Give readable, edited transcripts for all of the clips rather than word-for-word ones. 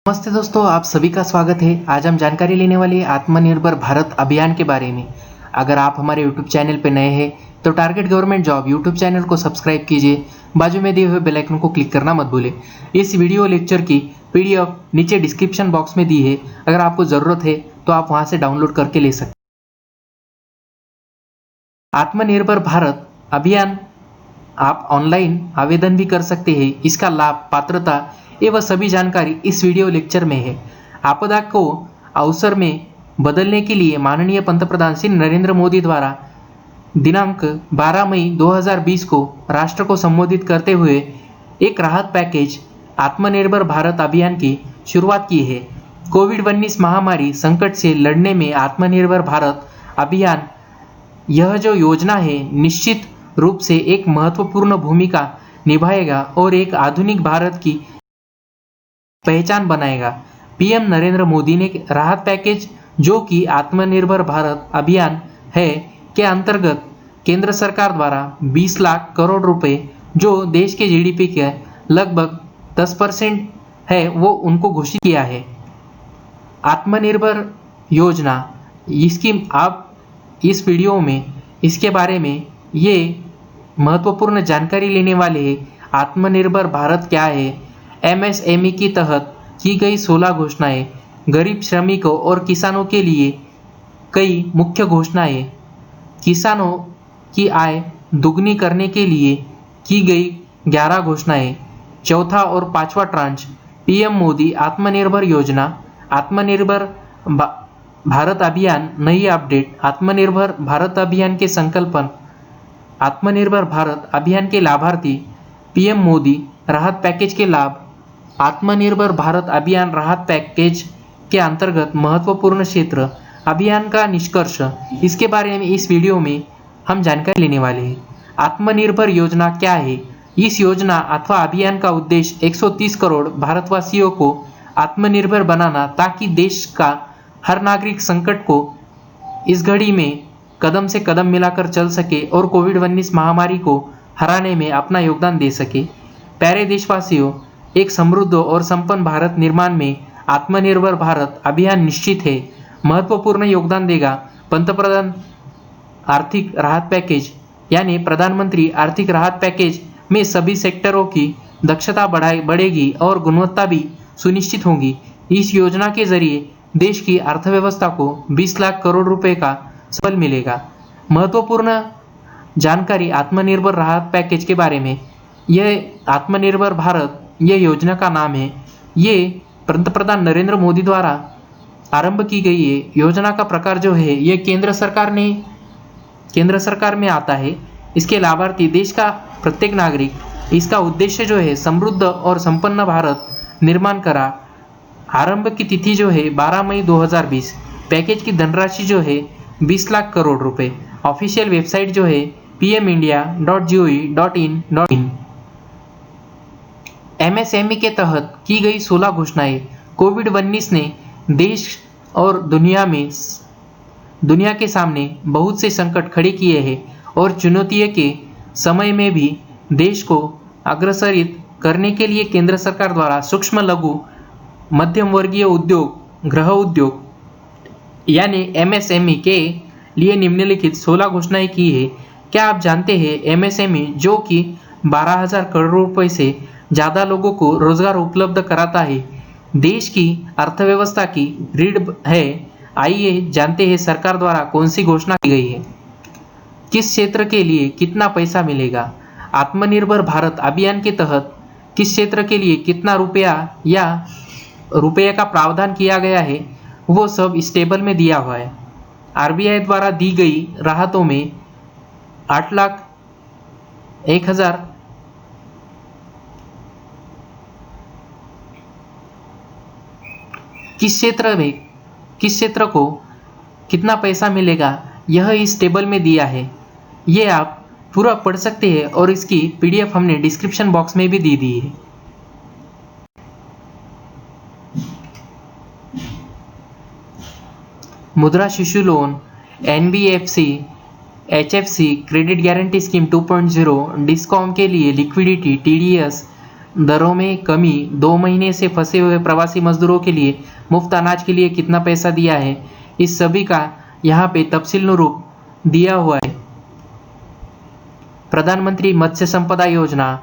नमस्ते दोस्तों, आप सभी का स्वागत है। आज हम जानकारी लेने वाले हैं आत्मनिर्भर भारत अभियान के बारे में। अगर आप हमारे YouTube चैनल पर नए हैं तो target government job YouTube channel को सब्सक्राइब कीजिए, बाजू में दिए हुए बेल आइकन को क्लिक करना मत भूलें। इस वीडियो लेक्चर की PDF नीचे डिस्क्रिप्शन बॉक्स में दी है, अगर आपको ज़रूरत है तो आप वहाँ से डाउनलोड करके ले सकते। आत्मनिर्भर भारत अभियान आप ऑनलाइन आवेदन भी कर सकते हैं। इसका लाभ, पात्रता एवं सभी जानकारी इस वीडियो लेक्चर में है। आपदा को अवसर में बदलने के लिए माननीय पंतप्रधान श्री नरेंद्र मोदी द्वारा दिनांक 12 मई 2020 को राष्ट्र को संबोधित करते हुए एक राहत पैकेज आत्मनिर्भर भारत अभियान की शुरुआत की है। कोविड-19 महामारी संकट से लड़ने में आत्मनिर्भर भारत अभियान, यह जो योजना है, निश्चित रूप से एक महत्वपूर्ण भूमिका निभाएगा और एक आधुनिक भारत की पहचान बनाएगा। पीएम नरेंद्र मोदी ने राहत पैकेज, जो कि आत्मनिर्भर भारत अभियान है, के अंतर्गत केंद्र सरकार द्वारा 20 लाख करोड़ रुपए, जो देश के जीडीपी के लगभग 10% है, वो उनको घोषित किया है। आत्मनिर्भर योजना, इसकी आप इस वीडियो में इसके बारे में ये महत्वपूर्ण जानकारी लेने वाले हैं। आत्मनिर्भर भारत क्या है, एमएसएमई के तहत की गई 16 घोषणाएं, गरीब श्रमिकों और किसानों के लिए कई मुख्य घोषणाएं, किसानों की आय दुगनी करने के लिए की गई 11 घोषणाएं, चौथा और पांचवा ट्रांच, पीएम मोदी आत्मनिर्भर योजना, आत्मनिर्भर भारत अभियान नई अपडेट, आत्मनिर्भर भारत अभियान के संकल्पन, आत्मनिर्भर भारत अभियान के लाभार्थी, पीएम मोदी राहत पैकेज के लाभ, आत्मनिर्भर भारत अभियान राहत पैकेज के अंतर्गत महत्वपूर्ण क्षेत्र, अभियान का निष्कर्ष, इसके बारे में इस वीडियो में हम जानकारी लेने वाले हैं। आत्मनिर्भर योजना क्या है? इस योजना अथवा अभियान का उद्देश्य 130 करोड़ भारतवासियों को आत्मनिर्भर बनाना, ताकि देश का हर नागरिक संकट को इस घड़ी में कदम से कदम मिलाकर चल सके और कोविड-19 महामारी को हराने में अपना योगदान दे सके। प्यारे देशवासियों, एक समृद्ध और संपन्न भारत निर्माण में आत्मनिर्भर भारत अभियान निश्चित है महत्वपूर्ण योगदान देगा। पंतप्रधान आर्थिक राहत पैकेज यानी प्रधानमंत्री आर्थिक राहत पैकेज में सभी सेक्टरों की दक्षता बढ़ेगी और गुणवत्ता भी सुनिश्चित होगी। इस योजना के जरिए देश की अर्थव्यवस्था को 20 लाख करोड़ रुपए का फल मिलेगा। महत्वपूर्ण जानकारी आत्मनिर्भर राहत पैकेज के बारे में। यह आत्मनिर्भर भारत, यह योजना का नाम है। ये पंतप्रधान नरेंद्र मोदी द्वारा आरंभ की गई है। योजना का प्रकार जो है, ये केंद्र सरकार में आता है। इसके लाभार्थी देश का प्रत्येक नागरिक। इसका उद्देश्य जो है, समृद्ध और संपन्न भारत निर्माण करा। आरंभ की तिथि जो है 12 मई 2020। पैकेज की धनराशि जो है 20 लाख करोड़ रुपए। ऑफिशियल वेबसाइट जो है pmindia.gov.in। एमएसएमई के तहत की गई 16 घोषणाएं। कोविड-19 ने देश और दुनिया के सामने बहुत से संकट खड़े किए हैं और चुनौतियों के समय में भी देश को अग्रसरित करने के लिए केंद्र सरकार द्वारा सूक्ष्म, लघु, मध्यम वर्गीय उद्योग, गृह उद्योग यानी एमएसएमई के लिए निम्नलिखित 16 घोषणाएं की है। क्या आप जानते हैं, एमएसएमई जो कि 12,000 करोड़ रुपए से ज़्यादा लोगों को रोजगार उपलब्ध कराता है, देश की अर्थव्यवस्था की रीढ़ है। आइए जानते हैं सरकार द्वारा कौन सी घोषणा की गई है, किस क्षेत्र के लिए कितना पैसा मिलेगा। आत्मनिर्भर भारत अभियान के तहत किस क्षेत्र के लिए कितना रुपये का प्रावधान किया गया है, वो सब इस टेबल में दिया हुआ है। आरबीआई द्वारा दी गई राहतों में 8,01,000 किस क्षेत्र को कितना पैसा मिलेगा, यह इस टेबल में दिया है। ये आप पूरा पढ़ सकते हैं और इसकी पीडीएफ हमने डिस्क्रिप्शन बॉक्स में भी दी है। मुद्रा शिशु loan, NBFC, HFC, credit guarantee scheme 2.0, discom के लिए लिक्विडिटी, टीडीएस, दरों में कमी, 2 महीने से फंसे हुए प्रवासी मजदूरों के लिए मुफ्त अनाज के लिए कितना पैसा दिया है, इस सभी का यहाँ पे तफसील रूप दिया हुआ है। प्रधानमंत्री मत्स्य संपदा योजना,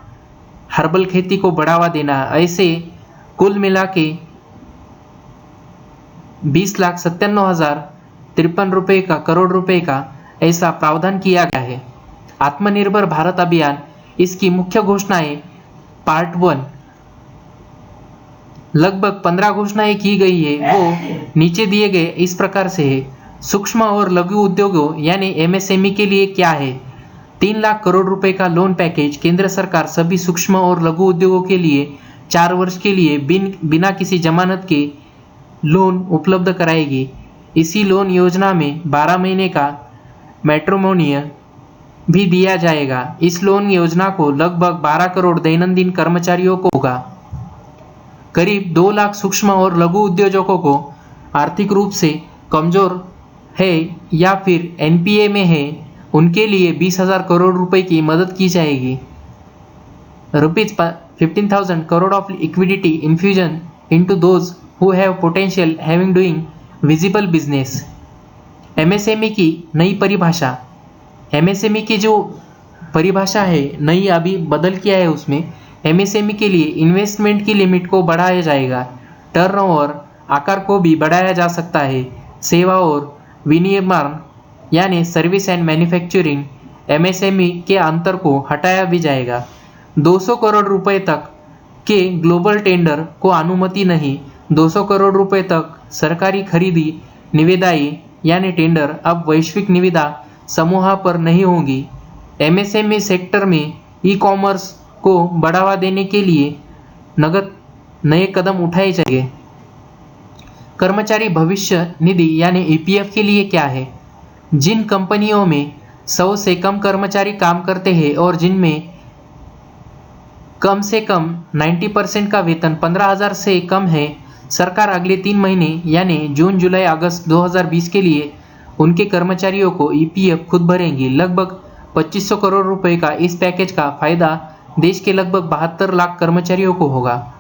हर्बल खेती को बढ़ावा देना, ऐसे कुल मिला के 20,97,053 रुपये का करोड़ रुपए का ऐसा प्रावधान किया गया है। आत्मनिर्भर भारत अभियान, इसकी मुख्य घोषणाएं पार्ट 1, लगभग 15 घोषणाएं की गई है, वो नीचे दिए गए इस प्रकार से है। सूक्ष्म और लघु उद्योगों यानी एमएसएमई के लिए क्या है? 3 लाख करोड़ रुपए का लोन पैकेज केंद्र सरकार सभी सूक्ष्म और लघु उद्योगों के लिए 4 वर्ष के लिए बिना किसी जमानत के लोन उपलब्ध कराएगी। इसी लोन योजना में 12 महीने का मैट्रिमोनियल भी दिया जाएगा। इस लोन योजना को लगभग 12 करोड़ दैनंदिन कर्मचारियों को होगा। करीब 2 लाख सूक्ष्म और लघु उद्योजकों को आर्थिक रूप से कमजोर है या फिर एनपीए में है, उनके लिए 20,000 करोड़ रुपए की मदद की जाएगी। ₹15,000 crore of liquidity infusion into those who have potential having doing visible business। MSME की नई परिभाषा, एमएसएमई की जो परिभाषा है नई अभी बदल किया है, उसमें एमएसएमई के लिए इन्वेस्टमेंट की लिमिट को बढ़ाया जाएगा। टर्नओवर आकार को भी बढ़ाया जा सकता है। सेवा और विनिर्माण यानी सर्विस एंड मैन्युफैक्चरिंग एमएसएमई के अंतर को हटाया भी जाएगा। 200 करोड़ रुपए तक के ग्लोबल टेंडर को अनुमति नहीं। 200 करोड़ रुपए तक सरकारी खरीदी निविदाएं यानी टेंडर अब वैश्विक निविदा समूह पर नहीं होंगी। एमएसएमई सेक्टर में ई कॉमर्स को बढ़ावा देने के लिए नगद नए कदम उठाए जाएंगे। कर्मचारी भविष्य निधि यानी ईपीएफ के लिए क्या है? जिन कंपनियों में 100 से कम कर्मचारी काम करते हैं और जिनमें कम से कम 90% का वेतन 15,000 से कम है, सरकार अगले 3 महीने यानी जून, जुलाई, अगस्त 2020 के लिए उनके कर्मचारियों को ईपीएफ खुद भरेंगी। लगभग 2500 करोड़ रुपए का इस पैकेज का फायदा देश के लगभग 72 लाख कर्मचारियों को होगा।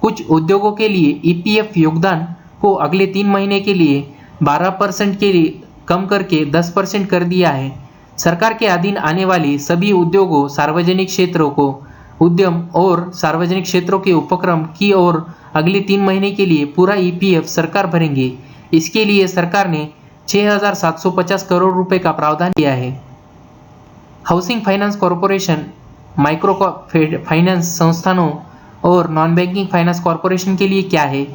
कुछ उद्योगों के लिए ईपीएफ योगदान को अगले 3 महीने के लिए 12% के लिए कम करके 10% कर दिया है। सरकार के अधीन आने वाली सभी उद्योगों, सार्वजनिक क्षेत्रों को उद्यम और सार्वजनिक क्षेत्रों के उपक्रम की और अगले 3 महीने के लिए पूरा ईपीएफ सरकार भरेंगे। इसके लिए सरकार ने 6,750 करोड़ रुपए का प्रावधान किया है। Housing finance corporation, micro finance संस्थानों और नॉन बैंकिंग फाइनेंस कॉरपोरेशन के लिए क्या है?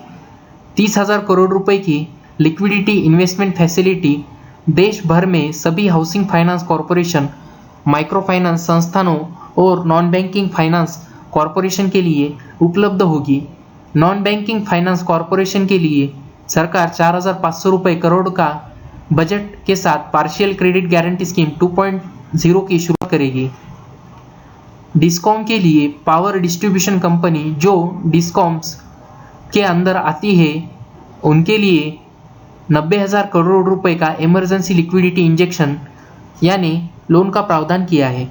30,000 करोड़ रुपए की लिक्विडिटी इन्वेस्टमेंट फैसिलिटी देश भर में सभी housing finance corporation, micro finance संस्थानों और नॉन बैंकिंग फाइनेंस कॉरपोरेशन के लिए उपलब्ध होगी। नॉन बैंकिंग फाइनेंस कॉरपोरेशन के लिए सरकार 4,500 रुपये करोड़ का बजट के साथ पार्शियल क्रेडिट गारंटी स्कीम 2.0 की शुरुआत करेगी। डिस्कॉम के लिए पावर डिस्ट्रीब्यूशन कंपनी जो डिस्कॉम्स के अंदर आती है, उनके लिए 90,000 करोड़ रुपए का इमरजेंसी लिक्विडिटी इंजेक्शन यानी लोन का प्रावधान किया है।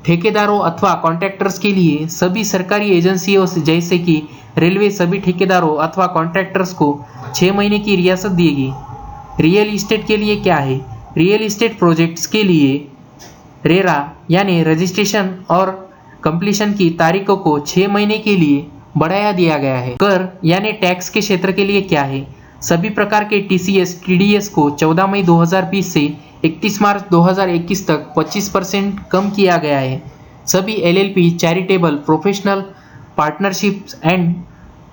ठेकेदारों अथवा कॉन्ट्रैक्टर्स के लिए सभी सरकारी एजेंसियों से जैसे कि रेलवे सभी ठेकेदारों अथवा कॉन्ट्रैक्टर्स को 6 महीने की रियासत देगी। रियल इस्टेट के लिए क्या है? रियल इस्टेट प्रोजेक्ट्स के लिए रेरा यानी रजिस्ट्रेशन और कंप्लीशन की तारीखों को 6 महीने के लिए बढ़ाया दिया गया है। कर यानी टैक्स के क्षेत्र के लिए क्या है? सभी प्रकार के टीसीएस, टीडीएस को 14 मई 2020 से 31 मार्च 2021 तक 25% कम किया गया है। सभी LLP, charitable, professional partnerships and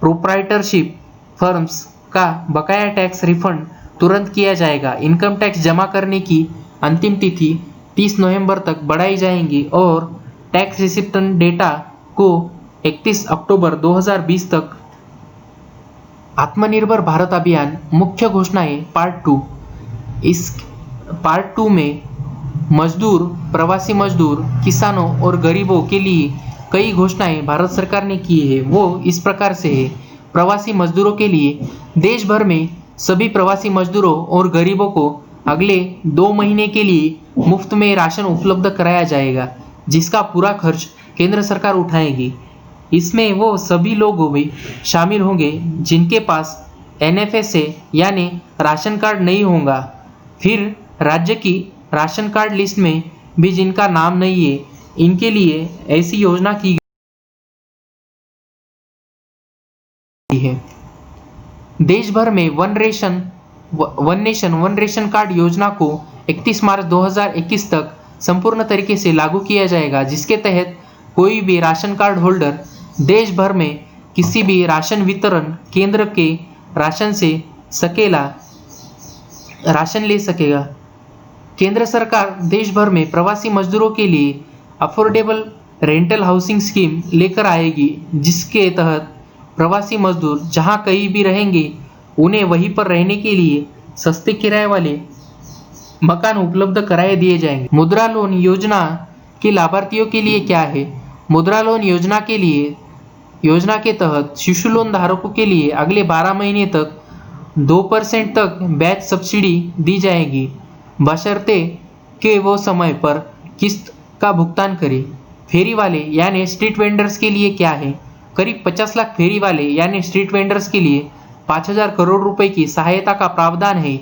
proprietorship firms का बकाया टैक्स रिफंड तुरंत किया जाएगा। इनकम टैक्स जमा करने की अंतिम तिथि 30 नवंबर तक बढ़ाई जाएंगी और टैक्स रिसिप्टेंट डेटा को 31 अक्टूबर 2020 तक। आत्मनिर्भर भारत अभियान मुख्य घोषणाएं पार्ट 2। इस पार्ट 2 में मजदूर, प्रवासी मजदूर, किसानों और गरीबों के लिए कई घोषणाएं भारत सरकार ने की है। वो इस प्रकार से है। प्रवासी मजदूरों के लिए देश भर में सभी प्रवासी मजदूरों और गरीबों को अगले 2 महीने के लिए मुफ्त में राशन उपलब्ध कराया जाएगा, जिसका पूरा खर्च केंद्र सरकार उठाएगी। इसमें वो सभी लोग भी शामिल होंगे जिनके पास NFS यानी राशन कार्ड नहीं होगा। फिर राज्य की राशन कार्ड लिस्ट में भी जिनका नाम नहीं है, इनके लिए ऐसी योजना की गई है। देश भर में one nation one ration card योजना को 31 मार्च 2021 तक संपूर्ण तरीके से लागू किया जाएगा, जिसके तहत कोई भी राशन कार्ड होल्डर देश भर में किसी भी राशन वितरण केंद्र के राशन से राशन ले सकेगा। केंद्र सरकार देश भर में प्रवासी मजदूरों के लिए अफोर्डेबल रेंटल हाउसिंग स्कीम लेकर आएगी, जिसके तहत प्रवासी मजदूर जहां कहीं भी रहेंगे उन्हें वहीं पर रहने के लिए सस्ते किराए वाले मकान उपलब्ध कराए दिए जाएंगे। मुद्रा लोन योजना के लाभार्थियों के लिए क्या है? मुद्रा लोन योजना के तहत शिशु लोन धारकों के लिए अगले 12 महीने तक 2% तक ब्याज सब्सिडी दी जाएगी, बशर्ते कि वो समय पर किस्त का भुगतान करें। फेरी वाले यानी स्ट्रीट वेंडर्स के लिए क्या है? करीब 50 लाख फेरी वाले यानी स्ट्रीट वेंडर्स के लिए 5,000 करोड़ रुपए की सहायता का प्रावधान है।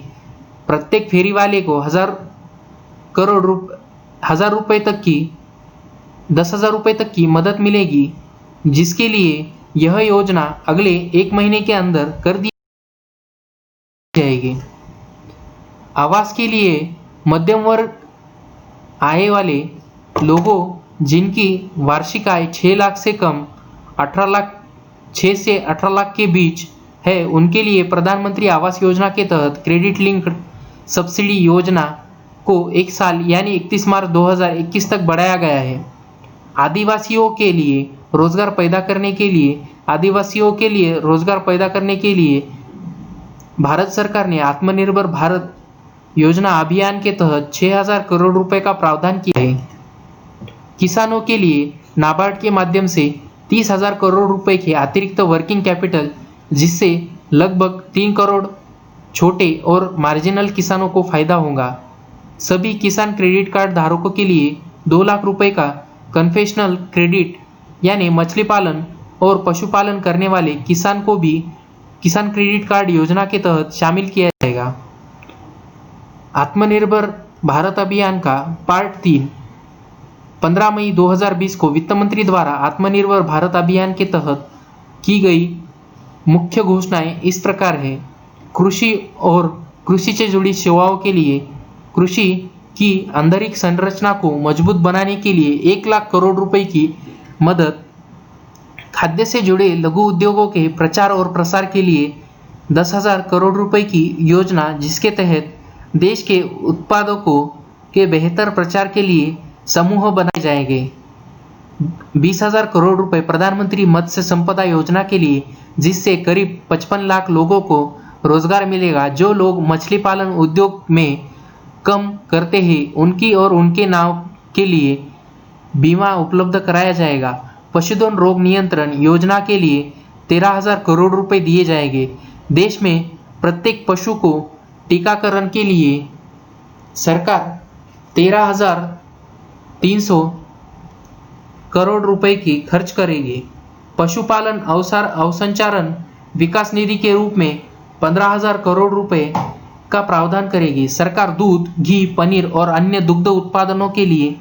प्रत्येक फेरी वाले को 10,000 रुपए तक की 10,000 रुपए तक की मदद मिलेगी, जिसके लिए यह योजना अगले 1 महीने के अंदर कर दी जाएगी। आवास के लिए मध्यम वर्ग आय वाले लोगों जिनकी वार्षिक आय 6 लाख से कम 6 से 18 लाख के बीच है, उनके लिए प्रधानमंत्री आवास योजना के तहत क्रेडिट लिंक्ड सब्सिडी योजना को 1 साल यानी 31 मार्च 2021 तक बढ़ाया गया है। आदिवासियों के लिए रोजगार पैदा करने के लिए भारत सरकार ने आत्मनिर्भर भारत योजना अभियान के तहत 6,000 करोड़ रुपए का प्रावधान किया है। किसानों के लिए नाबार्ड के माध्यम से 30,000 करोड़ रुपए के अतिरिक्त वर्किंग कैपिटल, जिससे लगभग 3 करोड़ छोटे और मार्जिनल किसानों को फायदा होगा। सभी किसान क्रेडिट कार्ड धारकों के लिए 2 लाख रुपए का कन्फेशनल क्रेडिट यानी मछली पालन और पशुपालन करने वाले किसान को भी किसान क्रेडिट कार्ड योजना के तहत शामिल किया जाएगा। आत्मनिर्भर भारत अभियान का पार्ट 3 15 मई 2020 को वित्त मंत्री द्वारा आत्मनिर्भर भारत अभियान के तहत की गई मुख्य घोषणाएं इस प्रकार है। कृषि और कृषि से जुड़ी सेवाओं के लिए कृषि की आंतरिक संरचना को मजबूत बनाने के लिए 1 लाख करोड़ रुपए की मदद, खाद्य से जुड़े लघु उद्योगों के प्रचार और प्रसार के लिए 10,000 करोड़ रुपए की योजना, जिसके तहत देश के उत्पादकों के बेहतर प्रचार के लिए समूह बनाए जाएंगे। 20,000 करोड़ रुपए प्रधानमंत्री मत्स्य संपदा योजना के लिए, जिससे करीब 55 लाख लोगों को रोजगार मिलेगा। जो लोग मछली पालन उद्योग में काम करते हैं उनकी और उनके नाम के लिए बीमा उपलब्ध कराया जाएगा। पशुधन रोग नियंत्रण योजना के लिए 13,000 करोड़ रुपए दिए जाएंगे। देश में प्रत्येक पशु को टीकाकरण के लिए सरकार 13,300 करोड़ रुपए की खर्च करेगी। पशुपालन अवसंचारण विकास निधि के रूप में 15,000 करोड़ रुपए का प्रावधान करेगी। सरकार दूध, घी, पनीर और अन्य दुग्ध उत्पादनों के लिए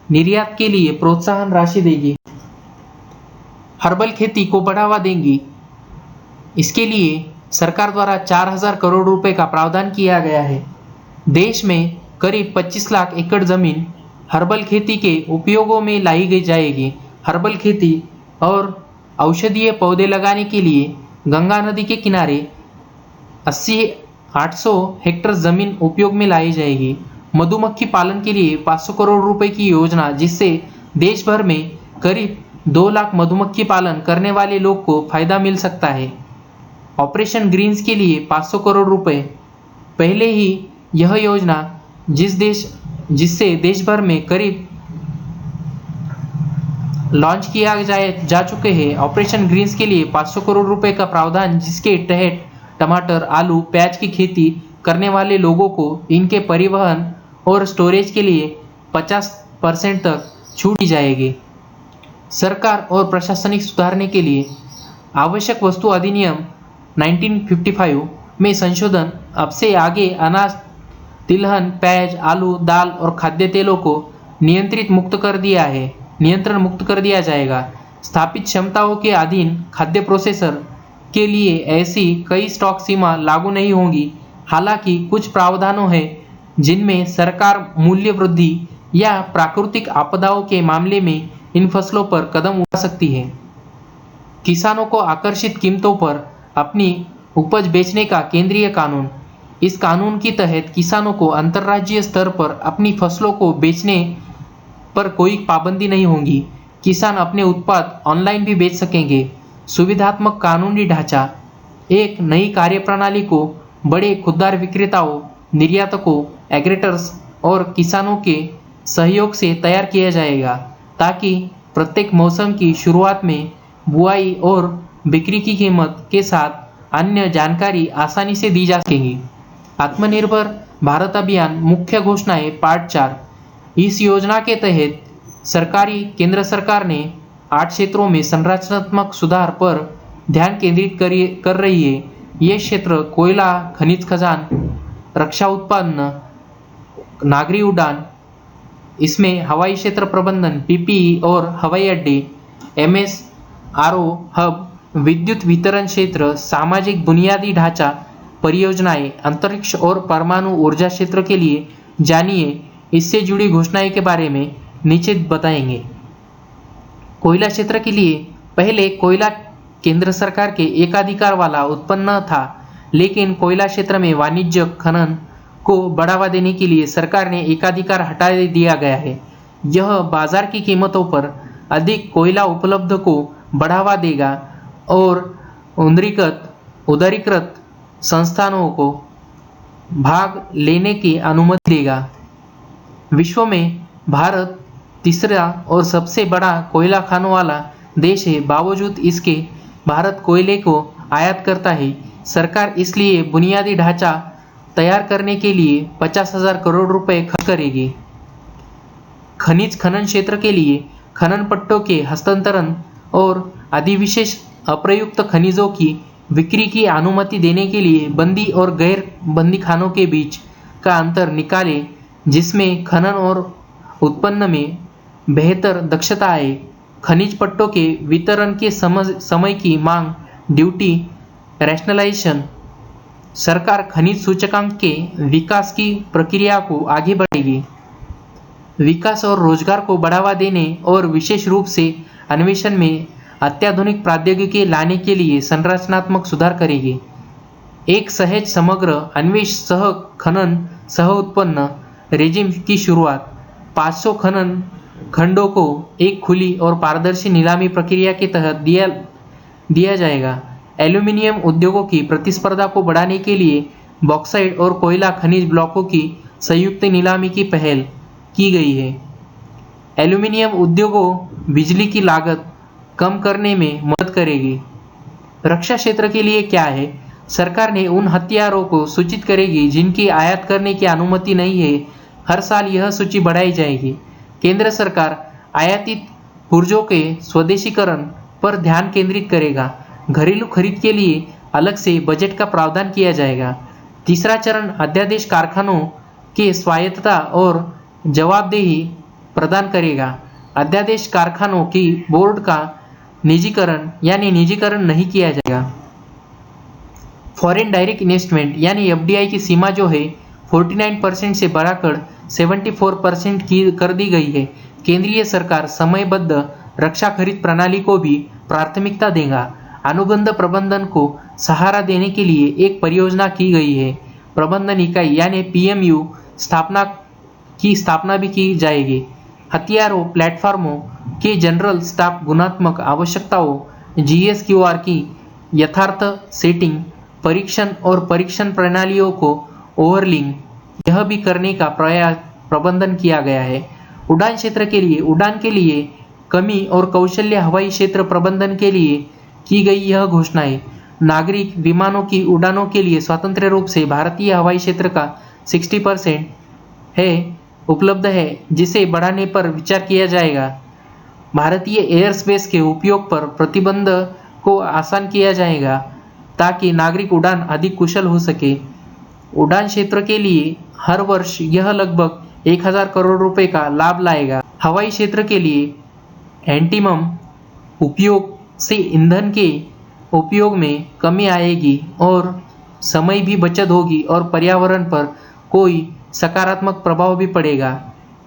निर्यात के लिए प्रोत्साहन राशि देगी। हर्बल खेती को बढ़ावा देंगी। इसके लिए सरकार द्वारा 4,000 करोड़ रुपए का प्रावधान किया गया है। देश में करीब 25 लाख एकड़ जमीन हर्बल खेती के उपयोगों में लाई जाएगी। हर्बल खेती और औषधीय पौधे लगाने के लिए गंगा नदी के किनारे 800 हेक्टेयर जमीन उपयोग में लाई जाएगी। मधुमक्खी पालन के लिए 500 करोड़ रुपए की योजना, जिससे देश भर में करीब 2 लाख मधुमक्खी पालन करने वाले लोग को फायदा मिल सकता है। ऑपरेशन ग्रीन्स के लिए 500 करोड़ रुपए। पहले ही यह योजना जिससे देश भर में करीब लॉन्च किया जा चुके हैं। ऑपरेशन ग्रीन्स के लिए 500 करोड़ रुपए का प्रावधान, जिसके तहत टमाटर, आलू, प्याज की खेती करने वाले लोगों को इनके परिवहन और स्टोरेज के लिए 50% तक छूट दी जाएगी। सरकार और प्रशासनिक सुधारने के लिए आवश्यक वस्तु अधिनियम 1955 में संशोधन अब से आगे अनाज, तिलहन, प्याज, आलू, दाल और खाद्य तेलों को नियंत्रण मुक्त कर दिया जाएगा। स्थापित क्षमताओं के अधीन खाद्य प्रोसेसर के लिए ऐसी कई स्टॉक सीमा लागू नहीं होंगी। हालांकि कुछ प्रावधानों हैं जिनमें सरकार मूल्य वृद्धि या प्राकृतिक आपदाओं के मामले में इन फसलों पर कदम उठा सकती है। किसानों को आकर्षित कीमतों पर अपनी उपज बेचने का केंद्रीय कानून। इस कानून के तहत किसानों को अंतर्राज्यीय स्तर पर अपनी फसलों को बेचने पर कोई पाबंदी नहीं होगी। किसान अपने उत्पाद ऑनलाइन भी बेच सकेंगे। सुविधात्मक कानूनी ढांचा। एक नई कार्यप्रणाली को बड़े खुदरा विक्रेताओं, निर्यातकों, एग्रेटर्स और किसानों के सहयोग से तैयार किया जाएगा ताकि प्रत्येक मौसम की शुरुआत में बुआई और बिक्री की कीमत के साथ अन्य जानकारी आसानी से दी जा सकेगी। आत्मनिर्भर भारत अभियान मुख्य घोषणाएं पार्ट 4। इस योजना के तहत केंद्र सरकार ने 8 क्षेत्रों में संरचनात्मक सुधार पर ध्यान केंद्रित कर रही है। ये क्षेत्र कोयला, खनिज खजान, रक्षा उत्पादन, नागरिक उड़ान, इसमें हवाई क्षेत्र प्रबंधन, पीपीई और हवाई अड्डे, एमएसआरओ हब, विद्युत वितरण क्षेत्र, सामाजिक बुनियादी ढांचा परियोजनाएं, अंतरिक्ष और परमाणु ऊर्जा क्षेत्र के लिए जानिए इससे जुड़ी घोषणाएं के बारे में नीचे बताएंगे। कोयला क्षेत्र के लिए पहले कोयला केंद्र सरकार के एकाधिकार वाला उत्पन्न था, लेकिन कोयला क्षेत्र में वाणिज्यिक खनन को बढ़ावा देने के लिए सरकार ने एकाधिकार हटा दिया गया है। यह बाजार की कीमतों पर अधिक कोयला उपलब्ध को बढ़ावा देगा और उदारीकृत संस्थानों को भाग लेने की अनुमति देगा। विश्व में भारत तीसरा और सबसे बड़ा कोयला खानों वाला देश है। बावजूद इसके भारत कोयले को आयात करता है। सरकार इसलिए बुनियादी ढांचा तैयार करने के लिए 50,000 करोड़ रुपए खर्च करेगी। खनिज खनन क्षेत्र के लिए खनन पट्टों के हस्तांतरण और अधिविशेष अप्रयुक्त खनिजों की बिक्री की अनुमति देने के लिए बंदी और गैर बंदी खानों के बीच का अंतर निकालें, जिसमें खनन और उत्पन्न में बेहतर दक्षता आए। खनिज पट्टों के वितरण के समय की मांग, ड्यूटी रैशनलाइजेशन। सरकार खनिज सूचकांक के विकास की प्रक्रिया को आगे बढ़ेगी। विकास और रोजगार को बढ़ावा देने और विशेष रूप से अन्वेषण में अत्याधुनिक प्रौद्योगिकी लाने के लिए संरचनात्मक सुधार करेगी। एक सहज समग्र अन्वेष सह खनन सह उत्पन्न रेजिम की शुरुआत। 500 खनन खंडों को एक खुली और पारदर्शी नीलामी प्रक्रिया के तहत दिया जाएगा। एल्यूमीनियम उद्योगों की प्रतिस्पर्धा को बढ़ाने के लिए बॉक्साइट और कोयला खनिज ब्लॉकों की संयुक्त नीलामी की पहल की गई है। एल्यूमीनियम उद्योगों बिजली की लागत कम करने में मदद करेगी। रक्षा क्षेत्र के लिए क्या है? सरकार ने उन हथियारों को सूचित करेगी जिनकी आयात करने की अनुमति नहीं है। हर साल यह सूची बढ़ाई जाएगी। केंद्र सरकार आयातित पुर्जों के स्वदेशीकरण पर ध्यान केंद्रित करेगा। घरेलू खरीद के लिए अलग से बजट का प्रावधान किया जाएगा। तीसरा चरण अध्यादेश कारखानों के स्वायत्तता और जवाबदेही प्रदान करेगा। अध्यादेश कारखानों की बोर्ड का निजीकरण नहीं किया जाएगा। फॉरेन डायरेक्ट इन्वेस्टमेंट यानी एफडीआई की सीमा जो है 49% से बढ़ाकर 74% की कर दी गई है। केंद्रीय सरकार समयबद्ध रक्षा खरीद प्रणाली को भी प्राथमिकता देगा। अनुबंध प्रबंधन को सहारा देने के लिए एक परियोजना की गई है। प्रबंधन इकाई यानी पीएमयू की स्थापना भी की जाएगी। हथियारों प्लेटफॉर्मों के जनरल स्टाफ गुणात्मक आवश्यकताओं, जीएसक्यूआर की यथार्थ सेटिंग, परीक्षण और परीक्षण प्रणालियों को ओवरलिंग यह भी करने का प्रबंधन किया गया है। उड़ान क्षेत्र के लिए कमी और कौशल्य हवाई क्षेत्र प्रबंधन के लिए की गई यह घोषणाएं नागरिक विमानों की उड़ानों के लिए स्वतंत्र रूप से भारतीय हवाई क्षेत्र का 60% है उपलब्ध है, जिसे बढ़ाने पर विचार किया जाएगा। भारतीय एयर स्पेस के उपयोग पर प्रतिबंध को आसान किया जाएगा ताकि नागरिक उड़ान अधिक कुशल हो सके। उड़ान क्षेत्र के लिए हर वर्ष यह लगभग 1000 करोड़ रुपए का लाभ लाएगा। हवाई क्षेत्र के लिए एंटीमम उपयोग से ईंधन के उपयोग में कमी आएगी और समय भी बचत होगी और पर्यावरण पर कोई सकारात्मक प्रभाव भी पड़ेगा।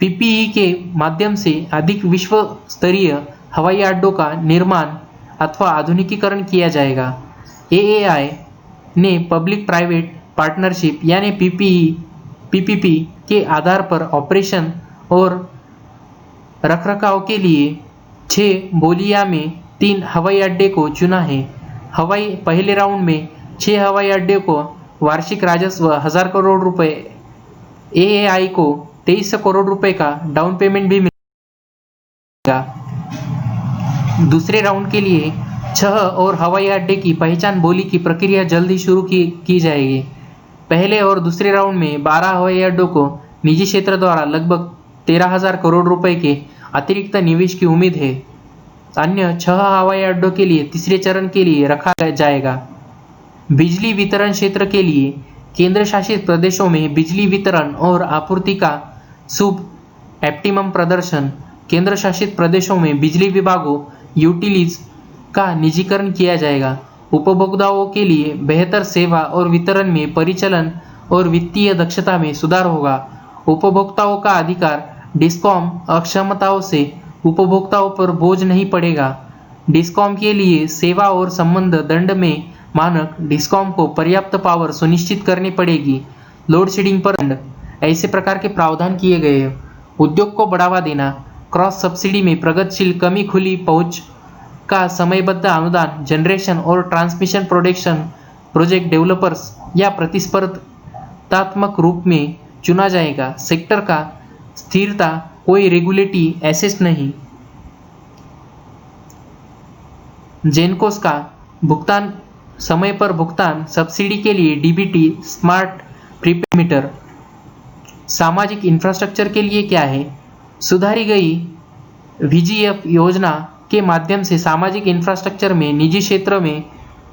पीपीई के माध्यम से अधिक विश्व स्तरीय हवाई अड्डों का निर्माण अथवा आधुनिकीकरण किया जाएगा। एएआई ने पब्लिक प्राइवेट पार्टनरशिप यानी पीपीपी के आधार पर ऑपरेशन और रखरखाव के लिए 6 बोलियां में 3 हवाई अड्डे को चुना है। पहले राउंड में 6 हवाई अड्डे को वार्षिक राजस्व 1000 करोड़ रुपए, एएआई को 2300 करोड़ रुपए का डाउन पेमेंट भी मिलेगा। दूसरे राउंड के लिए 6 और हवाई अड्डे की पहचान बोली की प्रक्रिया जल्द ही शुरू की जाएगी। पहले और दूसरे राउंड में 12 हवाई अड्डों को निजी क्षेत्र द्वारा लगभग 13,000 करोड़ रुपए के अतिरिक्त निवेश की उम्मीद है। अन्य 6 हवाई अड्डों के लिए तीसरे चरण के लिए रखा जाएगा। बिजली वितरण क्षेत्र के लिए केंद्र शासित प्रदेशों में बिजली वितरण और आपूर्ति का शुभ ऑप्टिमम प्रदर्शन। केंद्र शासित प्रदेशों में बिजली विभागों यूटिलिटीज का निजीकरण किया जाएगा। उपभोक्ताओं के लिए बेहतर सेवा और वितरण में परिचालन और वित्तीय दक्षता में सुधार होगा। उपभोक्ताओं का अधिकार डिस्कॉम अक्षमताओं से उपभोक्ताओं पर बोझ नहीं पड़ेगा। डिस्कॉम के लिए सेवा और संबंध दंड में मानक डिस्कॉम को पर्याप्त पावर सुनिश्चित करनी पड़ेगी। लोड शेडिंग पर दंड, ऐसे प्रकार के प्रावधान किए गए हैं। उद्योग को बढ़ावा देना, क्रॉस सब्सिडी में प्रगतिशील कमी, खुली पहुंच का समयबद्ध अनुदान, जनरेशन और ट्रांसमिशन प्रोजेक्ट डेवलपर्स या प्रतिस्पर्धात्मक रूप में चुना जाएगा। सेक्टर का स्थिरता, कोई रेगुलेटरी एसेस नहीं। जेनकोस का भुगतान, समय पर भुगतान, सब्सिडी के लिए डीबीटी, स्मार्ट प्रीपेड मीटर। सामाजिक इंफ्रास्ट्रक्चर के लिए क्या है? सुधारी गई वीजीएफ योजना के माध्यम से सामाजिक इंफ्रास्ट्रक्चर में निजी क्षेत्र में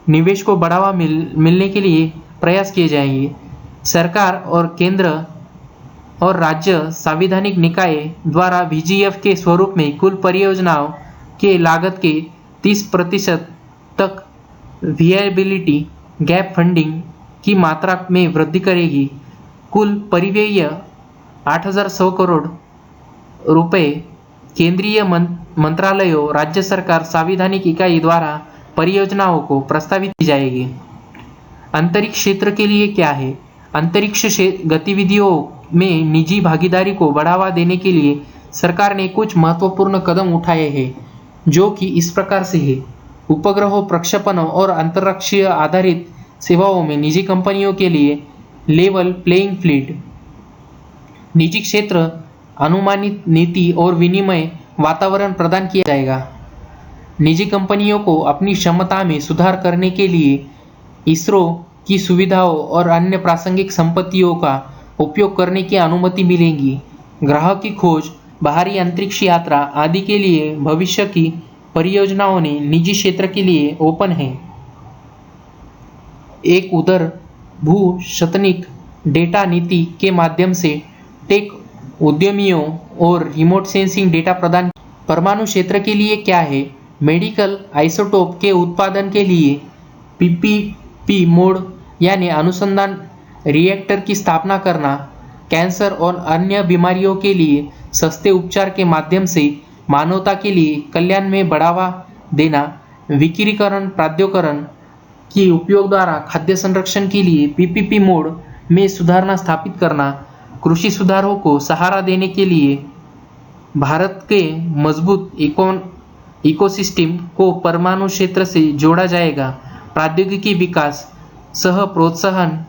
निवेश को बढ़ावा मिलने के लिए प्रयास किए जाएंगे। सरकार और केंद्र और राज्य संवैधानिक निकाय द्वारा वीजीएफ के स्वरूप में कुल परियोजनाओं के लागत के 30% तक विएबिलिटी गैप फंडिंग की मात्रा में वृद्धि करेगी। कुल परिव्यय 8100 करोड़ रुपए केंद्रीय मंत्रालयों, राज्य सरकार, संवैधानिक इकाई द्वारा परियोजनाओं को प्रस्तावित की जाएगी। अंतरिक्ष क्षेत्र के लिए क्या है? अंतरिक्ष गतिविधियों में निजी भागीदारी को बढ़ावा देने के लिए सरकार ने कुछ महत्वपूर्ण कदम उठाए हैं, जो कि इस प्रकार से है। उपग्रहों, प्रक्षेपणों और अंतरिक्षीय आधारित सेवाओं में निजी कंपनियों के लिए लेवल प्लेइंग फील्ड। निजी क्षेत्र अनुमानित नीति और विनिमय वातावरण प्रदान किया जाएगा। निजी कंपनियों को अपनी क्षमता में सुधार करने के लिए इसरो की सुविधाओं और अन्य प्रासंगिक संपत्तियों का उपयोग करने की अनुमति मिलेगी। ग्रह की खोज, बाहरी अंतरिक्ष यात्रा आदि के लिए भविष्य की परियोजनाओं ने निजी क्षेत्र के लिए ओपन है। एक उदर भू शतनिक डेटा नीति के माध्यम से टेक उद्यमियों और रिमोट सेंसिंग डेटा प्रदान। परमाणु क्षेत्र के लिए क्या है? मेडिकल आइसोटोप के उत्पादन के लिए पीपीपी मोड यानी अनुसंधान रिएक्टर की स्थापना करना, कैंसर और अन्य बीमारियों के लिए सस्ते उपचार के माध्यम से मानवता के लिए कल्याण में बढ़ावा देना, विकिरण प्राधिकरण के उपयोग द्वारा खाद्य संरक्षण के लिए पीपीपी मोड में सुधारणा स्थापित करना, कृषि सुधारों को सहारा देने के लिए भारत के मजबूत इकोसिस्टम को परमाणु क्षेत्र से जोड़ा जाएगा। प्रौद्योगिकी विकास सह प्रोत्साहन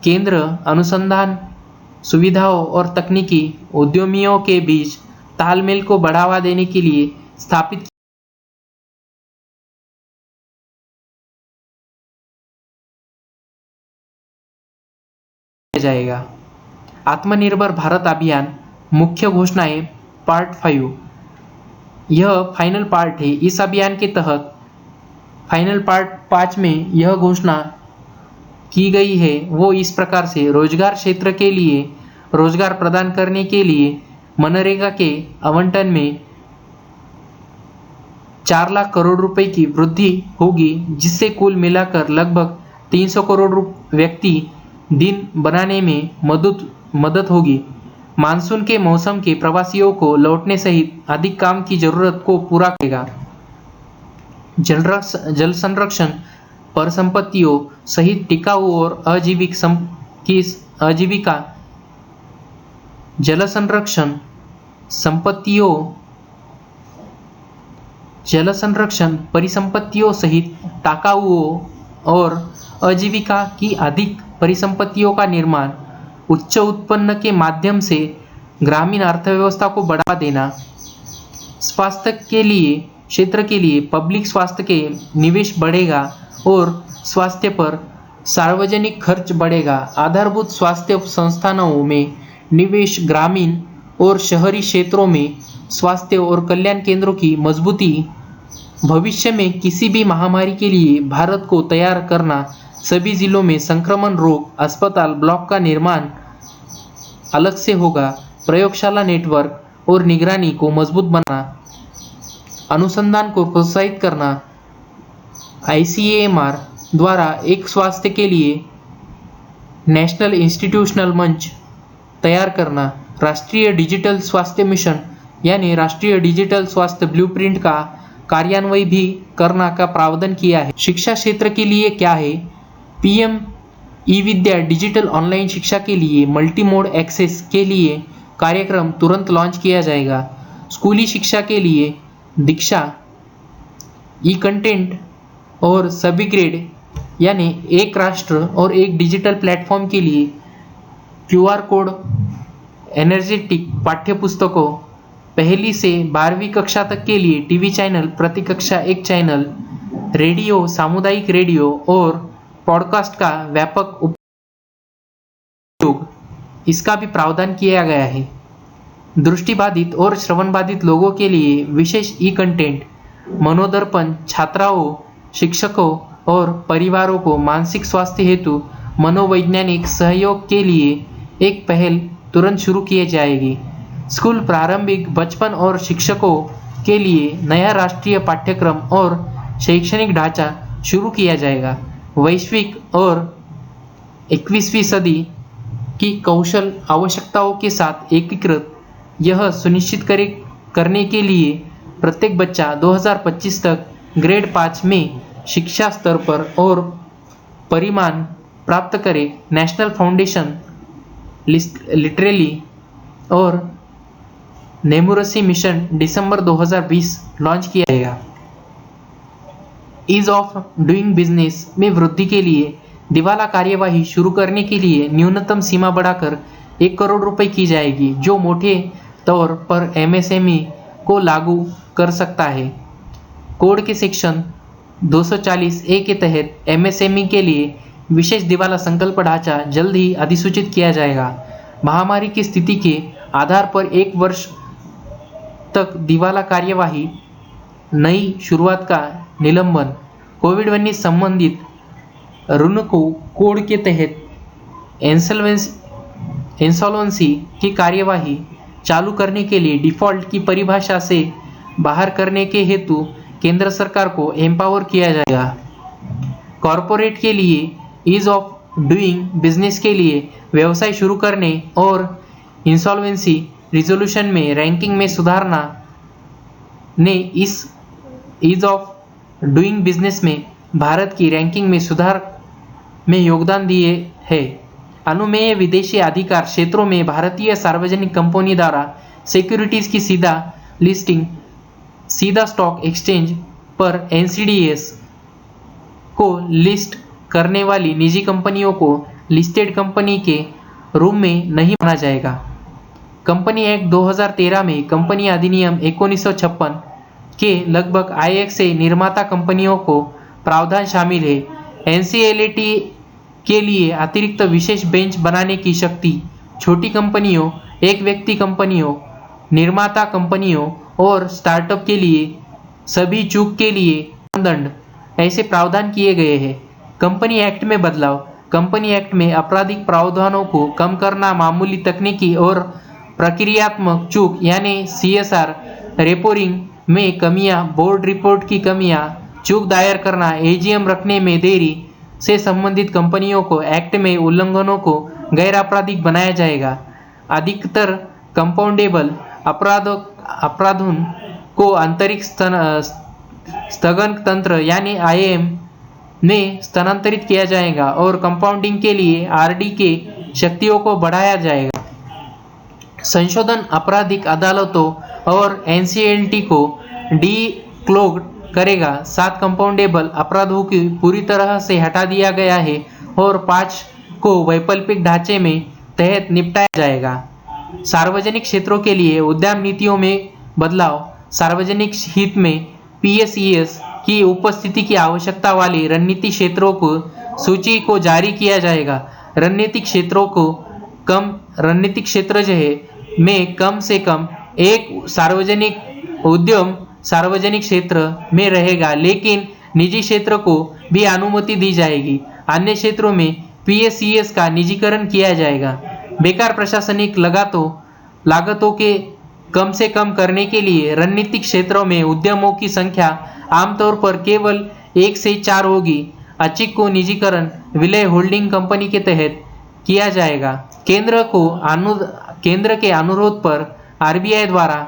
केंद्र अनुसंधान सुविधाओं और तकनीकी उद्यमियों के बीच तालमेल को बढ़ावा देने के लिए स्थापित किया जाएगा। आत्मनिर्भर भारत अभियान मुख्य घोषणाएं पार्ट 5। यह फाइनल पार्ट है। इस अभियान के तहत फाइनल पार्ट 5 में यह घोषणा की गई है वो इस प्रकार से, रोजगार क्षेत्र के लिए रोजगार प्रदान करने के लिए मनरेगा के आवंटन में 4 लाख करोड़ रुपए की वृद्धि होगी, जिससे कुल मिलाकर लगभग 300 करोड़ व्यक्ति दिन बनाने में मदद होगी। मानसून के मौसम के प्रवासियों को लौटने सहित अधिक काम की जरूरत को पूरा करेगा। जल संरक्षण परिसंपत्तियों सहित टिकाऊ और आजीविका जल संरक्षण परिसंपत्तियों सहित टिकाऊ और आजीविका की अधिक परिसंपत्तियों का निर्माण, उच्च उत्पन्न के माध्यम से ग्रामीण अर्थव्यवस्था को बढ़ावा देना, स्वास्थ्य के लिए क्षेत्र के लिए पब्लिक स्वास्थ्य के निवेश बढ़ेगा और स्वास्थ्य पर सार्वजनिक खर्च बढ़ेगा। आधारभूत स्वास्थ्य संस्थानों में निवेश, ग्रामीण और शहरी क्षेत्रों में स्वास्थ्य और कल्याण केंद्रों की मजबूती, भविष्य में किसी भी महामारी के लिए भारत को तैयार करना, सभी जिलों में संक्रमण रोग अस्पताल ब्लॉक का निर्माण अलग से होगा, प्रयोगशाला नेटवर्क और निगरानी को मजबूत बनाना, अनुसंधान को प्रोत्साहित करना, ICAMR द्वारा एक स्वास्थ्य के लिए नेशनल इंस्टीट्यूशनल मंच तैयार करना, राष्ट्रीय डिजिटल स्वास्थ्य मिशन यानी राष्ट्रीय डिजिटल स्वास्थ्य ब्लूप्रिंट का कार्यान्वयन भी करना का प्रावधान किया है। शिक्षा क्षेत्र के लिए क्या है? PM ई-विद्या डिजिटल ऑनलाइन शिक्षा के लिए मल्टी मोड एक्सेस के लिए कार्यक्रम तुरंत लॉन्च किया जाएगा। स्कूली शिक्षा के लिए दीक्षा ई-कंटेंट और सभी ग्रेड यानी एक राष्ट्र और एक डिजिटल प्लेटफॉर्म के लिए QR कोड एनर्जेटिक पाठ्यपुस्तकों, पहली से 12वीं कक्षा तक के लिए टीवी चैनल, प्रति कक्षा एक चैनल, रेडियो, सामुदायिक रेडियो और पॉडकास्ट का व्यापक उपयोग, इसका भी प्रावधान किया गया है। दृष्टिबाधित और श्रवणबाधित लोगों के लिए विशेष ई-कंटेंट, मनोदर्पण छात्राओं, शिक्षकों और परिवारों को मानसिक स्वास्थ्य हेतु मनोवैज्ञानिक सहयोग के लिए एक पहल तुरंत शुरू की जाएगी। स्कूल प्रारंभिक बचपन और शिक्षकों के लिए नया राष्ट्रीय पाठ्यक्रम और शैक्षणिक ढांचा शुरू किया जाएगा। वैश्विक और 21वीं सदी की कौशल आवश्यकताओं के साथ एकीकृत, यह सुनिश्चित करने के लिए प्रत्येक बच्चा 2025 तक ग्रेड 5 में शिक्षा स्तर पर और परिमाण प्राप्त करे। नेशनल फाउंडेशन लिटरेली और न्यूमरसी मिशन दिसंबर 2020 लॉन्च किया जाएगा। ईज ऑफ डूइंग बिजनेस में वृद्धि के लिए दिवाला कार्यवाही शुरू करने के लिए न्यूनतम सीमा बढ़ाकर 1 करोड़ रुपए की जाएगी, जो मोटे तौर पर MSME को लागू कर सकता है। कोड के सेक्शन 240A के तहत MSME के लिए विशेष दिवाला संकल्प ढांचा जल्द ही अधिसूचित किया जाएगा। महामारी की स्थिति के आधार पर 1 वर्ष तक दिवाला कार्यवाही, नई शुरुआत का निलंबन, कोविड-19 संबंधित ऋण को कोड के तहत इंसॉल्वेंसी की कार्यवाही चालू करने के लिए डिफॉल्ट की परिभाषा से बाहर करने के हेतु केंद्र सरकार को एम्पावर किया जाएगा। कॉरपोरेट के लिए ईज ऑफ डूइंग बिजनेस के लिए व्यवसाय शुरू करने और इंसॉल्वेंसी रिजोल्यूशन में रैंकिंग में सुधारना ने इस ईज ऑफ डूइंग बिजनेस में भारत की रैंकिंग में सुधार में योगदान दिए है। अनुमेय विदेशी अधिकार क्षेत्रों में भारतीय सार्वजनिक कंपनी द्वारा सिक्योरिटीज की सीधा लिस्टिंग सीधा स्टॉक एक्सचेंज पर NCDEX को लिस्ट करने वाली निजी कंपनियों को लिस्टेड कंपनी के रूप में नहीं माना जाएगा। कंपनी एक्ट 2013 में कंपनी अधिनियम 1956 के लगभग IX से निर्माता कंपनियों को प्रावधान शामिल है। NCLAT के लिए अतिरिक्त विशेष बेंच बनाने की शक्ति छोटी कंपनियों, एक व्यक्ति कंपनियों, निर्माता कंपनियों और स्टार्टअप के लिए सभी चूक के लिए दंड ऐसे प्रावधान किए गए हैं। कंपनी एक्ट में बदलाव। कंपनी एक्ट में आपराधिक प्रावधानों को कम करना, मामूली तकनीकी और प्रक्रियात्मक चूक यानी CSR, रेपोरिंग में कमियां, बोर्ड रिपोर्ट की कमियां, चूक दायर करना, AGM रखने में देरी से संबंधित कंपनियों को एक्ट में उल्लंघनों को गैर आपराधिक बनाया जाएगा। अधिकतर कंपाउंडेबल अपराधों को आंतरिक स्थगन तंत्र यानी IAM में स्थानांतरित किया जाएगा और कंपाउंडिंग के लिए RD के शक्तियों को बढ़ाया जाएगा। संशोधन आपराधिक अदालतों और NCLT को डीक्लोग करेगा। 7 कंपाउंडेबल अपराधों की पूरी तरह से हटा दिया गया है और 5 को वैकल्पिक ढांचे में तहत निपटाया जाएगा। सार्वजनिक क्षेत्रों के लिए उद्यम नीतियों में बदलाव। सार्वजनिक हित में PSES की उपस्थिति की आवश्यकता वाली रणनीतिक क्षेत्रों को सूची को जारी किया जाएगा। रणनीतिक क्षेत्र जो है में कम से कम एक सार्वजनिक उद्यम सार्वजनिक क्षेत्र में रहेगा, लेकिन निजी क्षेत्र को भी अनुमति दी जाएगी। अन्य क्षेत्रों में PSES का निजीकरण किया जाएगा। बेकार प्रशासनिक लागतों के कम से कम करने के लिए रणनीतिक क्षेत्रों में उद्यमों की संख्या आमतौर पर केवल 1 से 4 होगी। अचिक को निजीकरण विलय होल्डिंग कंपनी के तहत किया जाएगा। केंद्र के अनुरोध पर RBI द्वारा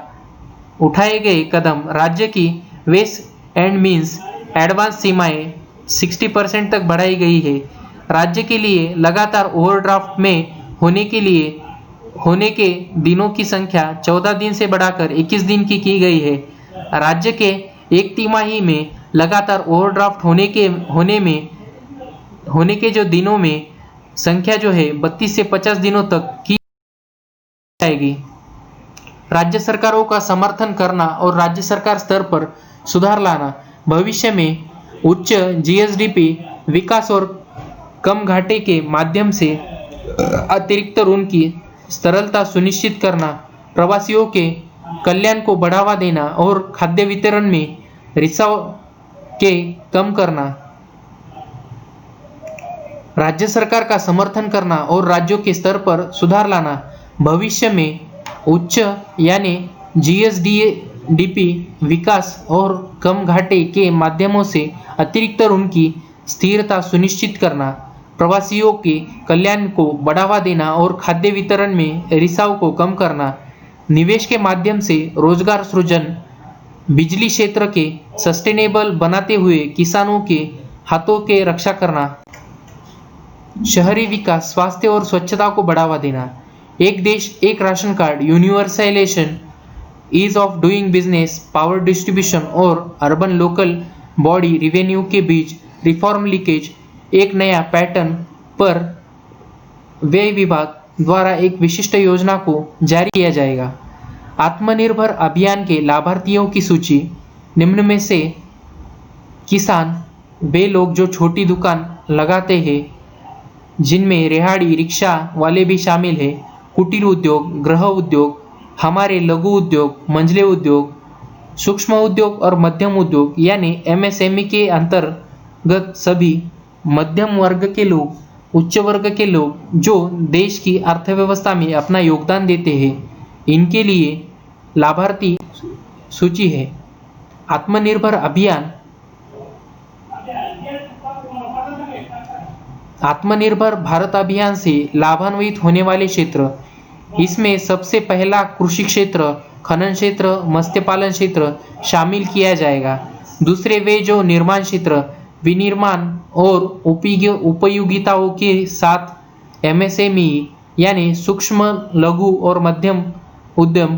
उठाए गए कदम। राज्य की वेस्ट एंड मीन्स एडवांस सीमाएं 60% तक बढ़ाई गई है। राज्य के लिए लगातार ओवरड्राफ्ट में होने के दिनों की संख्या 14 दिन से बढ़ाकर 21 दिन की गई है। राज्य के एक तिमाही में लगातार ओवरड्राफ्ट होने के जो दिनों में संख्या जो है 32 से 50 दिनों तक की जाएगी। राज्य सरकारों का समर्थन करना और राज्य सरकार स्तर पर सुधार लाना। भविष्य में उच्च GSDP विकास और कम घाटे के माध्यम से अतिरिक्त ऋण की तरलता सुनिश्चित करना, प्रवासियों के कल्याण को बढ़ावा देना और खाद्य वितरण में रिसाव के कम करना। राज्य सरकार का समर्थन करना और राज्यों के स्तर पर सुधार लाना। भविष्य में उच्च यानी GSDP विकास और कम घाटे के माध्यमों से अतिरिक्त ऋण की स्थिरता सुनिश्चित करना, प्रवासियों के कल्याण को बढ़ावा देना और खाद्य वितरण में रिसाव को कम करना, निवेश के माध्यम से रोजगार सृजन, बिजली क्षेत्र के सस्टेनेबल बनाते हुए किसानों के हाथों के रक्षा करना, शहरी विकास, स्वास्थ्य और स्वच्छता को बढ़ावा देना, एक देश एक ration card, universalization, ease of doing business, power distribution और अर्बन लोकल बॉडी रिवेन्यू के बीच रिफॉर्म लीकेज, एक नया पैटर्न पर व्यय विभाग द्वारा एक विशिष्ट योजना को जारी किया जाएगा। आत्मनिर्भर अभियान के लाभार्थियों की सूची। निम्न में से किसान वे लोग जो छोटी दुकान लगाते हैं, जिनमें रेहड़ी रिक्शा वाले भी शामिल हैं, कुटीर उद्योग, गृह उद्योग, हमारे लघु उद्योग, मंझले उद्योग, सूक्ष्म उद्योग और मध्यम उद्योग यानी MSME के अंतर्गत सभी मध्यम वर्ग के लोग, उच्च वर्ग के लोग जो देश की अर्थव्यवस्था में अपना योगदान देते हैं, इनके लिए लाभार्थी सूची है। आत्मनिर्भर अभियान। आत्मनिर्भर भारत अभियान से लाभान्वित होने वाले क्षेत्र। इसमें सबसे पहला कृषि क्षेत्र, खनन क्षेत्र, मत्स्य पालन क्षेत्र शामिल किया जाएगा। दूसरे वे जो निर्माण क्षेत्र, विनिर्माण और उपयोगिताओं के साथ MSME यानी सूक्ष्म लघु और मध्यम उद्यम,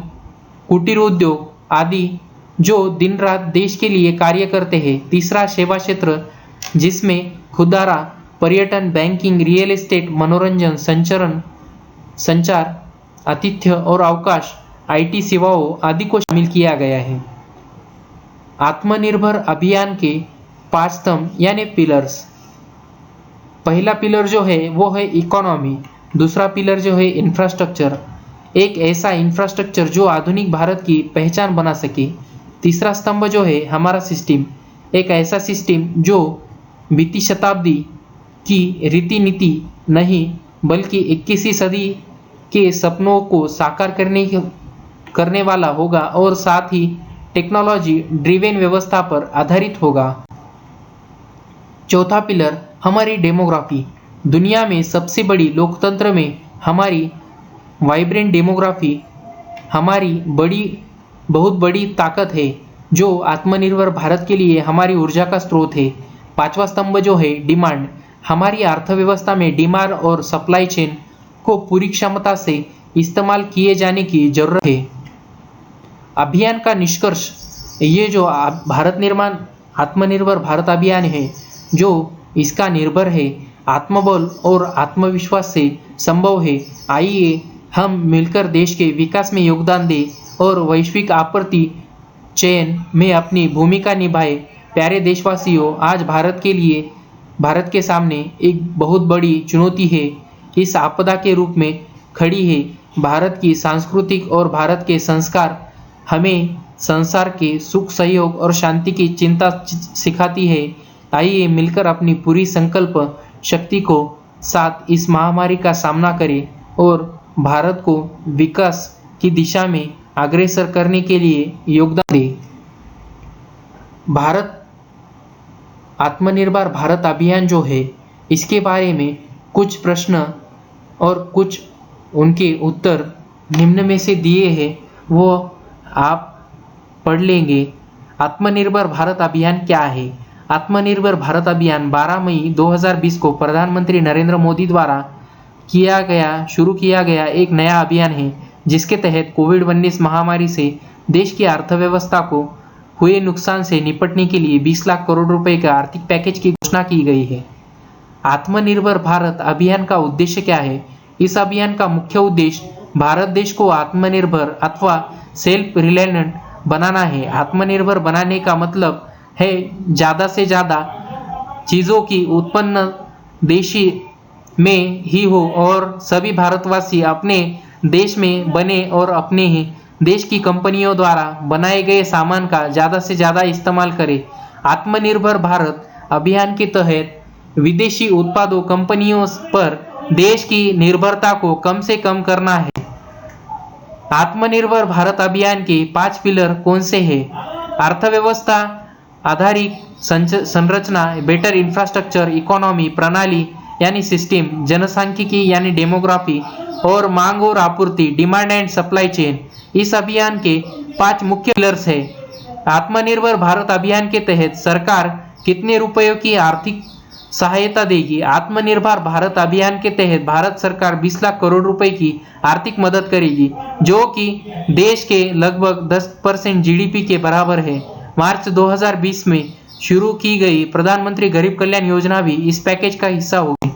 कुटीर उद्योग आदि जो दिन रात देश के लिए कार्य करते हैं। तीसरा सेवा क्षेत्र, जिसमें खुदरा, पर्यटन, बैंकिंग, रियल एस्टेट, मनोरंजन, संचार, आतिथ्य और अवकाश, IT सेवाओं आदि को शामिल किया गया है। आत्मनिर्भर अभियान के 5 स्तंभ यानी पिलर्स। पहला पिलर जो है वो है इकोनॉमी, दूसरा पिलर जो है इंफ्रास्ट्रक्चर, एक ऐसा इंफ्रास्ट्रक्चर जो आधुनिक भारत की पहचान बना सके। तीसरा स्तंभ जो है हमारा सिस्टम, एक ऐसा सिस्टम जो बीती शताब्दी की रीति नीति नहीं बल्कि 21वीं सदी के सपनों को साकार करने वाला होगा और साथ ही टेक्नोलॉजी ड्रिवेन व्यवस्था पर आधारित होगा। चौथा पिलर हमारी डेमोग्राफी। दुनिया में सबसे बड़ी लोकतंत्र में हमारी वाइब्रेंट डेमोग्राफी हमारी बहुत बड़ी ताकत है जो आत्मनिर्भर भारत के लिए हमारी ऊर्जा का स्रोत है। पांचवा स्तंभ जो है डिमांड, हमारी अर्थव्यवस्था में डिमांड और सप्लाई चेन को पूरी क्षमता से इस्तेमाल किए जाने की जरूरत है। अभियान का निष्कर्ष, ये जो आत्मनिर्भर भारत अभियान है जो इसका निर्भर है आत्मबल और आत्मविश्वास से संभव है। आइए हम मिलकर देश के विकास में योगदान दें और वैश्विक आपूर्ति चेन में अपनी भूमिका निभाएं। प्यारे देशवासियों, आज भारत के सामने एक बहुत बड़ी चुनौती है, इस आपदा के रूप में खड़ी है। भारत की सांस्कृतिक और भारत के संस्कार हमें संसार के सुख, सहयोग और शांति की चिंता सिखाती है। आइए मिलकर अपनी पूरी संकल्प शक्ति को साथ इस महामारी का सामना करें और भारत को विकास की दिशा में अग्रसर करने के लिए योगदान दें। आत्मनिर्भर भारत अभियान जो है, इसके बारे में कुछ प्रश्न और कुछ उनके उत्तर निम्न में से दिए हैं, वो आप पढ़ लेंगे। आत्मनिर्भर भारत अभियान क्या है? आत्मनिर्भर भारत अभियान 12 मई 2020 को प्रधानमंत्री नरेंद्र मोदी द्वारा शुरू किया गया एक नया अभियान है, जिसके तहत कोविड-19 महामारी से देश की अर्थव्यवस्था को हुए नुकसान से निपटने के लिए 20 लाख करोड़ रुपए का आर्थिक पैकेज की घोषणा की गई है। आत्मनिर्भर भारत अभियान का उद्देश्य क्या है? इस अभियान का मुख्य उद्देश्य भारत देश को आत्मनिर्भर अथवा सेल्फ रिलायंट बनाना है। आत्मनिर्भर बनाने का मतलब है ज़्यादा से ज़्यादा चीज़ों की उत्पन्न देशी में ही हो और सभी भारतवासी अपने देश में बने और अपने ही देश की कंपनियों द्वारा बनाए गए सामान का ज़्यादा से ज़्यादा इस्तेमाल करें। आत्मनिर्भर भारत अभियान के तहत विदेशी उत्पादों कंपनियों पर देश की निर्भरता को कम से कम करना है। आत्मनिर्भर भारत अभियान के 5 पिलर कौन से हैं? अर्थव्यवस्था आधारित संरचना, बेटर इंफ्रास्ट्रक्चर, इकोनॉमी प्रणाली यानी सिस्टम, जनसांख्यिकी यानी डेमोग्राफी और मांग और आपूर्ति डिमांड एंड सप्लाई चेन। इस अभियान के 5 मुख्य पिलर्स है। आत्मनिर्भर भारत अभियान के तहत सरकार कितने रुपयों की आर्थिक सहायता देगी? आत्मनिर्भर भारत अभियान के तहत भारत सरकार 20 लाख करोड़ रुपए की आर्थिक मदद करेगी, जो कि देश के लगभग 10% जीडीपी के बराबर है। मार्च 2020 में शुरू की गई प्रधानमंत्री गरीब कल्याण योजना भी इस पैकेज का हिस्सा होगी।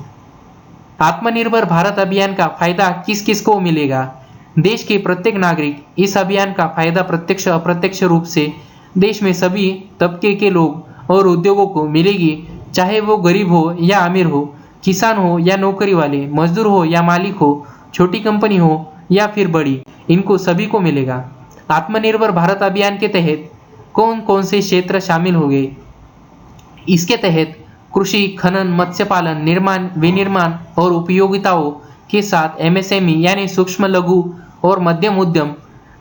आत्मनिर्भर भारत अभियान का फायदा किस किस को मिलेगा? देश के प्रत्येक नागरिक इस अभियान का फायदा प्रत्यक्ष अप्रत्यक्ष रूप से देश में सभी तबके के लोग और उद्योगों को मिलेगी, चाहे वो गरीब हो या अमीर हो, किसान हो या नौकरी वाले, मजदूर हो या मालिक हो, छोटी कंपनी हो या फिर बड़ी, इनको सभी को मिलेगा। आत्मनिर्भर भारत अभियान के तहत कौन कौन से क्षेत्र शामिल हो गए? इसके तहत कृषि, खनन, मत्स्य पालन, निर्माण, विनिर्माण और उपयोगिताओं के साथ एमएसएमई यानी सूक्ष्म लघु और मध्यम उद्यम,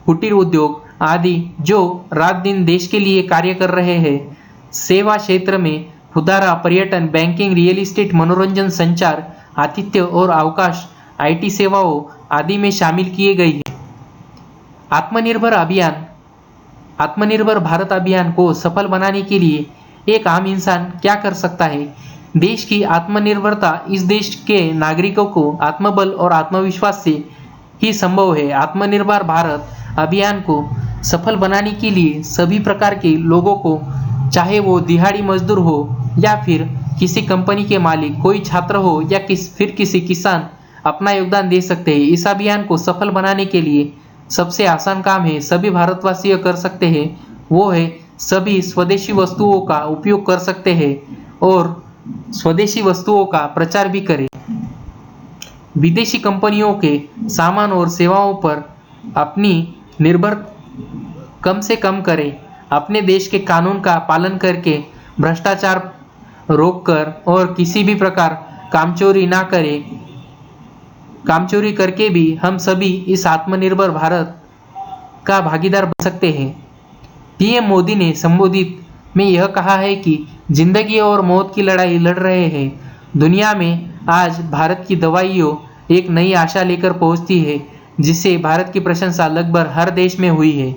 कुटीर उद्योग आदि जो रात दिन देश के लिए कार्य कर रहे हैं। सेवा क्षेत्र में खुदरा, पर्यटन, बैंकिंग, रियल एस्टेट, मनोरंजन, संचार, आतिथ्य और अवकाश, आईटी सेवाओं आदि में शामिल किए गए हैं। आत्मनिर्भर भारत अभियान को सफल बनाने के लिए एक आम इंसान क्या कर सकता है? देश की आत्मनिर्भरता इस देश के नागरिकों को आत्मबल और आत्मविश्वास से ही संभव है। आत्मनिर्भर भारत अभियान को सफल बनाने के लिए सभी प्रकार के लोगों को, चाहे वो दिहाड़ी मजदूर हो या फिर किसी कंपनी के मालिक, कोई छात्र हो या किसी किसान, अपना योगदान दे सकते हैं। इस अभियान को सफल बनाने के लिए सबसे आसान काम है, सभी भारतवासी कर सकते हैं, वो है सभी स्वदेशी वस्तुओं का उपयोग कर सकते हैं और स्वदेशी वस्तुओं का प्रचार भी करें। विदेशी कंपनियों के सामान और सेवाओं पर अपनी निर्भर कम से कम करें, अपने देश के कानून का पालन करके भ्रष्टाचार रोककर और किसी भी प्रकार कामचोरी ना करें। कामचोरी करके भी हम सभी इस आत्मनिर्भर भारत का भागीदार बन सकते हैं। पीएम मोदी ने संबोधित में यह कहा है कि जिंदगी और मौत की लड़ाई लड़ रहे हैं। दुनिया में आज भारत की दवाइयों एक नई आशा लेकर पहुंचती है, जिससे भारत की प्रशंसा लगभग हर देश में हुई है,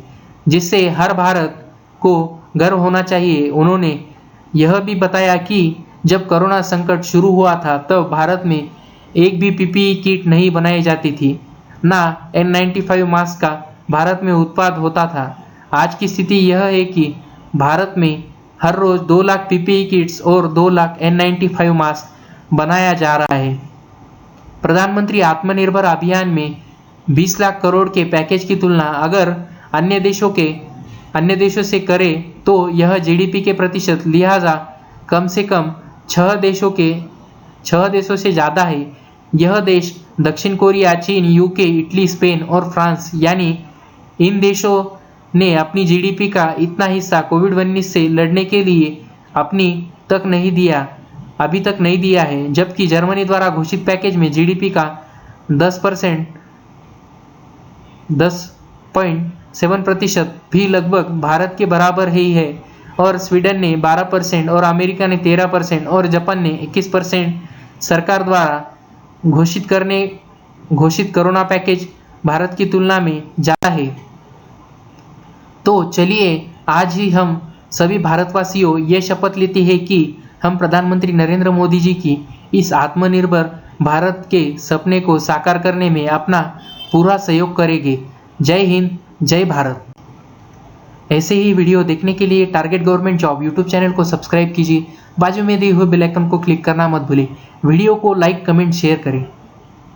जिससे हर भारत को गर्व होना चाहिए। उन्होंने यह भी बताया कि जब कोरोना संकट शुरू हुआ था तब भारत में एक भी पीपीई किट नहीं बनाई जाती थी, ना N95 मास्क का भारत में उत्पाद होता था। आज की स्थिति यह है कि भारत में हर रोज 2 लाख पीपीई किट्स और 2 लाख N95 मास्क बनाया जा रहा है। प्रधानमंत्री आत्मनिर्भर अभियान में 20 लाख करोड़ के पैकेज की तुलना अगर अन्य देशों से करें तो यह जीडीपी के प्रतिशत लिहाजा कम से कम 6 देशों से ज़्यादा है। यह देश दक्षिण कोरिया, चीन, यूके, इटली, स्पेन और फ्रांस यानी इन देशों ने अपनी जीडीपी का इतना हिस्सा कोविड-19 से लड़ने के लिए अभी तक नहीं दिया है, जबकि जर्मनी द्वारा घोषित पैकेज में जीडीपी का 10.7% भी लगभग भारत के बराबर ही है, और स्वीडन ने 12% और अमेरिका ने 13% और जापान ने 21% सरकार द्वारा घोषित कोरोना पैकेज भारत की तुलना में ज़्यादा है। तो चलिए आज ही हम सभी भारतवासियों ये शपथ लेते हैं कि हम प्रधानमंत्री नरेंद्र मोदी जी की इस आत्मनिर्भर भारत के सपने को साकार करने में अपना पूरा सहयोग करेंगे। जय हिंद, जय भारत। ऐसे ही वीडियो देखने के लिए target government job YouTube channel को सब्सक्राइब कीजिए। बाजू में दिए हुए बेल आइकन को क्लिक करना मत भूलिए। वीडियो को लाइक, कमेंट, शेयर करें।